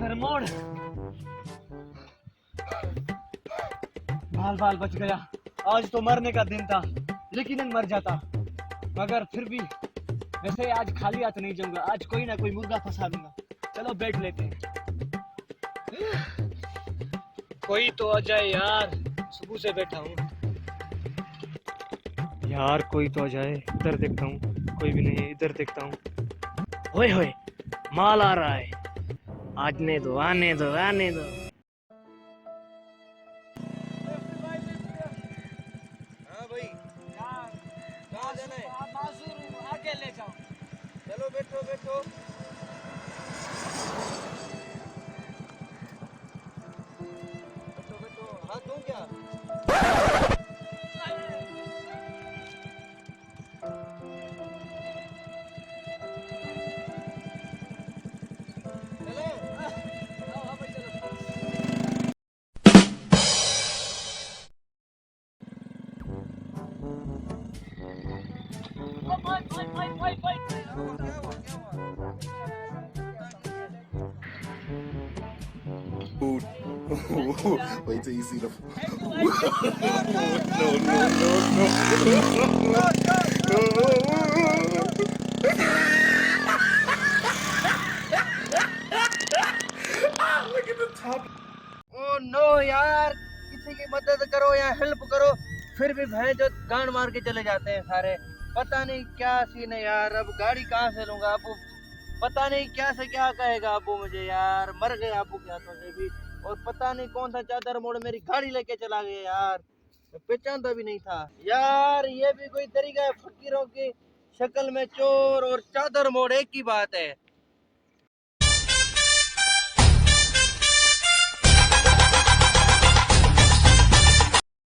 चादर मोड़। बाल बाल बच गया। आज तो मरने का दिन था, लेकिन मर जाता, मगर फिर भी वैसे आज खाली हाथ नहीं जाऊंगा। आज कोई ना कोई मुर्गा फंसा दूंगा। चलो बैठ लेते हैं। कोई तो आ जाए यार, सुबह से बैठा हूँ यार। कोई तो आ जाए। इधर देखता हूँ, कोई भी नहीं है। इधर देखता हूँ। होए होए, माल आ रहा है। आने दो आने दो आने दो। हाँ भाई, कहाँ जाना है? आगे ले जाओ। चलो बैठो बैठो। बैठो बैठो, हाथ धो क्या? चलो। क्या हुआ क्या हुआ? Wait till you see the. Look at the top. Oh no यार, किसी की मदद करो या हेल्प करो, फिर भी भैंस जो गांड मार के चले जाते हैं सारे। पता नहीं क्या सीन है यार, अब गाड़ी कहाँ से लूंगा अबू? पता नहीं क्या से क्या कहेगा अबू मुझे यार। मर गए अबू के हाथों से भी। और पता नहीं कौन सा चादर मोड़ मेरी गाड़ी लेके चला गया यार, पहचानता भी नहीं था यार। ये भी कोई तरीका है? फकीरों की शक्ल में चोर और चादर मोड़ एक ही बात है।